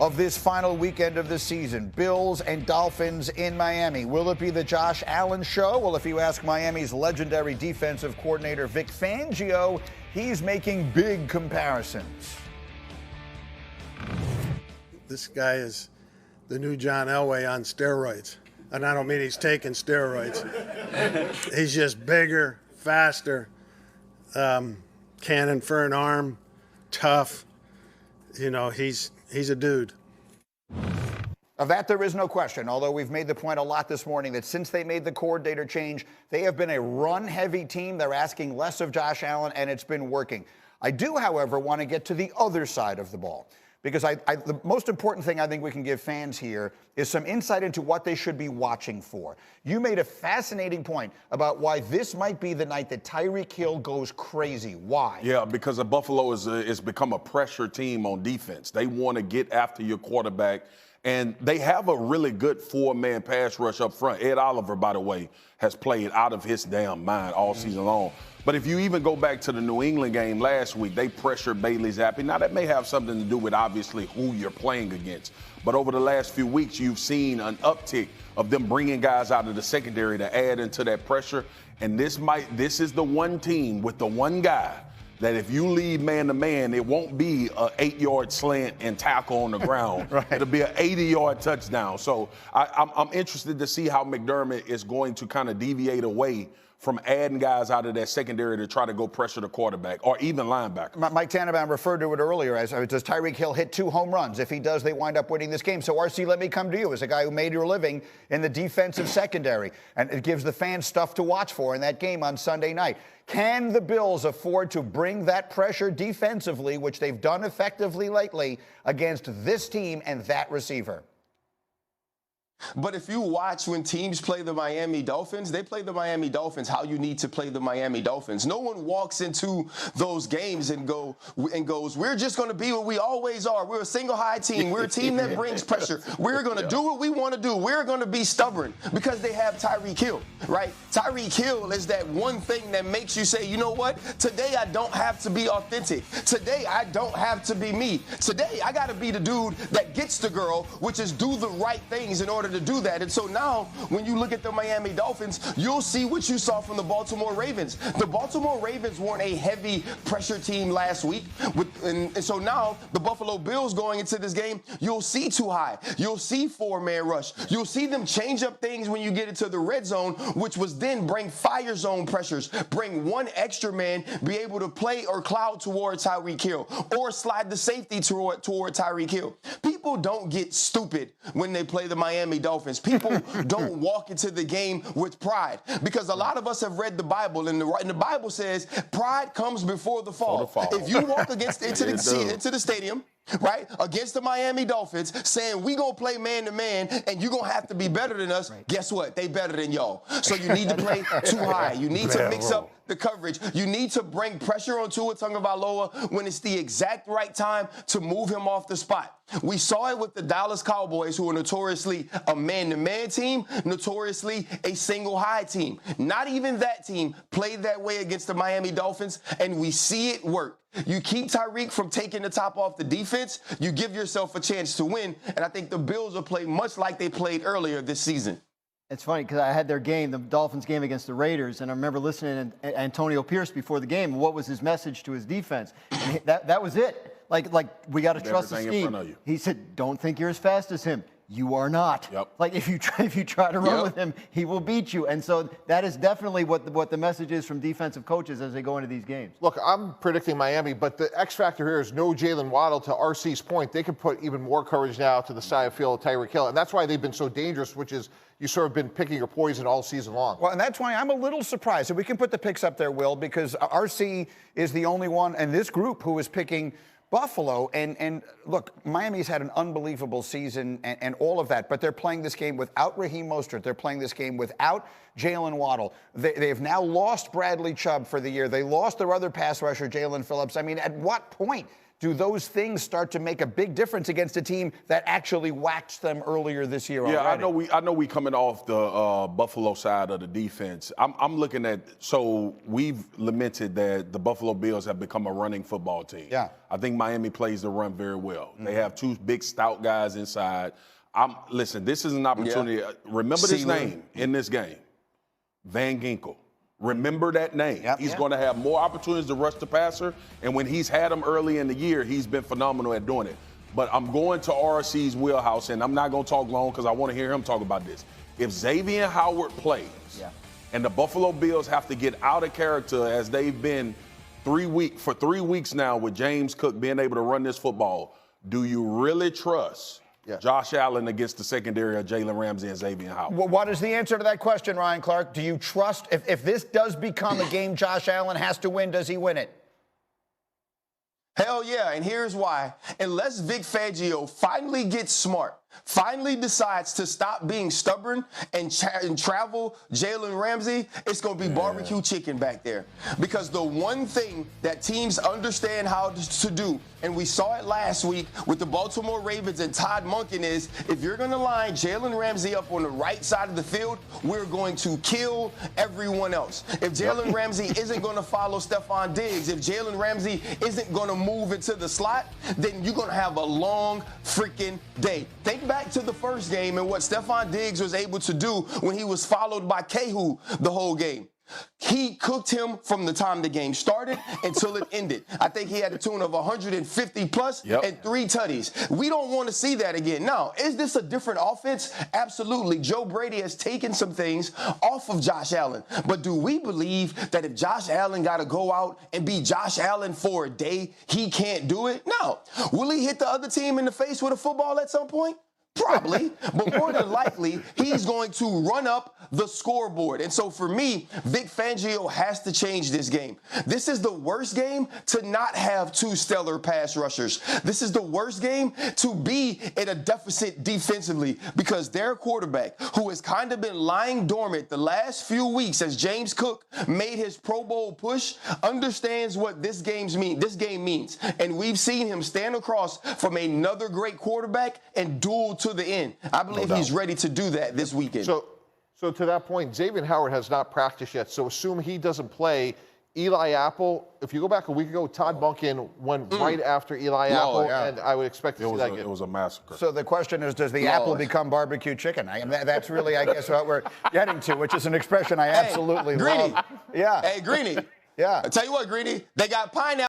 of this final weekend of the season. Bills and Dolphins in Miami. Will it be the Josh Allen show? Well, if you ask Miami's legendary defensive coordinator Vic Fangio, he's making big comparisons. This guy is the new John Elway on steroids. And I don't mean he's taking steroids. He's just bigger, faster, cannon for an arm, tough. You know, he's a dude. Of that, there is no question, although we've made the point a lot this morning that since they made the coordinator change, they have been a run-heavy team. They're asking less of Josh Allen, and it's been working. I do, however, want to get to the other side of the ball, because the most important thing I think we can give fans here is some insight into what they should be watching for. You made a fascinating point about why this might be the night that Tyreek Hill goes crazy. Why? Yeah, because the Buffalo is become a pressure team on defense. They want to get after your quarterback, and they have a really good four-man pass rush up front. Ed Oliver, by the way, has played out of his damn mind all season long. But if you even go back to the New England game last week, they pressured Bailey Zappi. Now, that may have something to do with, obviously, who you're playing against. But over the last few weeks, you've seen an uptick of them bringing guys out of the secondary to add into that pressure. And this is the one team with the one guy that if you lead man-to-man, it won't be an 8-yard slant and tackle on the ground. Right. It'll be an 80-yard touchdown. So I'm interested to see how McDermott is going to kind of deviate away from adding guys out of that secondary to try to go pressure the quarterback or even linebacker. Mike Tannenbaum referred to it earlier as, does Tyreek Hill hit 2 home runs? If he does, they wind up winning this game. So, RC, let me come to you as a guy who made your living in the defensive secondary, and it gives the fans stuff to watch for in that game on Sunday night. Can the Bills afford to bring that pressure defensively, which they've done effectively lately, against this team and that receiver? But if you watch when teams play the Miami Dolphins, they play the Miami Dolphins how you need to play the Miami Dolphins. No one walks into those games and goes, we're just going to be what we always are. We're a single high team. We're a team that brings pressure. We're going to do what we want to do. We're going to be stubborn because they have Tyreek Hill, right? Tyreek Hill is that one thing that makes you say, you know what? Today I don't have to be authentic. Today I don't have to be me. Today I got to be the dude that gets the girl, which is do the right things in order to do that. And so now when you look at the Miami Dolphins, you'll see what you saw from the Baltimore Ravens. The Baltimore Ravens weren't a heavy pressure team last week. And so now the Buffalo Bills going into this game, you'll see too high. You'll see four-man rush. You'll see them change up things when you get into the red zone, which was then bring fire zone pressures, bring one extra man, be able to play or cloud toward Tyreek Hill, or slide the safety toward Tyreek Hill. People don't get stupid when they play the Miami Dolphins. People don't walk into the game with pride, because a lot of us have read the Bible, and the Bible says pride comes before the fall. If you walk into the stadium, right, against the Miami Dolphins, saying we gonna play man-to-man and you gonna have to be better than us, guess what? They better than y'all. So you need to play too high. You need to mix up the coverage. You need to bring pressure on Tua Tagovailoa when it's the exact right time to move him off the spot. We saw it with the Dallas Cowboys, who are notoriously a man-to-man team, notoriously a single high team. Not even that team played that way against the Miami Dolphins, and we see it work. You keep Tyreek from taking the top off the defense, you give yourself a chance to win, and I think the Bills will play much like they played earlier this season. It's funny because I had their game, the Dolphins game against the Raiders, and I remember listening to Antonio Pierce before the game. What was his message to his defense? And that was it. Like we got to trust the scheme. He said, "Don't think you're as fast as him. You are not. Yep. Like if you try to run with him, he will beat you." And so that is definitely what the message is from defensive coaches as they go into these games. Look, I'm predicting Miami, but the X factor here is no Jalen Waddle. To RC's point, they can put even more courage now to the side of field of Tyreek Hill, and that's why they've been so dangerous, which is you sort of been picking your poison all season long. Well, and that's why I'm a little surprised. And we can put the picks up there, Will, because RC is the only one in this group who is picking Buffalo. And look, Miami's had an unbelievable season and all of that, but they're playing this game without Raheem Mostert. They're playing this game without Jalen Waddle. They've now lost Bradley Chubb for the year. They lost their other pass rusher, Jalen Phillips. I mean, at what point do those things start to make a big difference against a team that actually waxed them earlier this year already? I know we coming off the Buffalo side of the defense. I'm looking at, so we've lamented that the Buffalo Bills have become a running football team. Yeah. I think Miami plays the run very well. Mm-hmm. They have two big stout guys inside. Listen, this is an opportunity. Yeah. Remember this name in this game, Van Ginkel. Remember that name. Yep. He's going to have more opportunities to rush the passer, and when he's had them early in the year, he's been phenomenal at doing it. But I'm going to RC's wheelhouse, and I'm not going to talk long because I want to hear him talk about this. If Xavier Howard plays, and the Buffalo Bills have to get out of character as they've been for 3 weeks now with James Cook being able to run this football, do you really trust Josh Allen against the secondary of Jalen Ramsey and Xavier Howard? Well, what is the answer to that question, Ryan Clark? Do you trust, if this does become a game Josh Allen has to win, does he win it? Hell yeah, and here's why. Unless Vic Fangio finally gets smart, finally decides to stop being stubborn and travel Jalen Ramsey, it's going to be barbecue chicken back there. Because the one thing that teams understand how to do, and we saw it last week with the Baltimore Ravens and Todd Monken, is if you're going to line Jalen Ramsey up on the right side of the field, we're going to kill everyone else. If Jalen Ramsey isn't going to follow Stephon Diggs, if Jalen Ramsey isn't going to move into the slot, then you're going to have a long freaking day. Think back to the first game and what Stephon Diggs was able to do when he was followed by Kehu the whole game. He cooked him from the time the game started until it ended. I think he had a tune of 150 plus and 3 tutties. We don't want to see that again. Now, is this a different offense? Absolutely. Joe Brady has taken some things off of Josh Allen. But do we believe that if Josh Allen got to go out and be Josh Allen for a day, he can't do it? No. Will he hit the other team in the face with a football at some point? Probably, but more than likely, he's going to run up the scoreboard. And so for me, Vic Fangio has to change this game. This is the worst game to not have 2 stellar pass rushers. This is the worst game to be in a deficit defensively because their quarterback, who has kind of been lying dormant the last few weeks as James Cook made his Pro Bowl push, understands what this game means. And we've seen him stand across from another great quarterback and duel to the end. I believe he's ready to do that this weekend. So to that point, Xavier Howard has not practiced yet. So assume he doesn't play. Eli Apple, if you go back a week ago, Todd Monken went right after Eli Apple, and I would expect to see that again. It was a massacre. So the question is, does the apple become barbecue chicken? That's really, I guess, what we're getting to, which is an expression I absolutely love. Hey, Greeny. Yeah. I tell you what, Greeny, they got pineapple.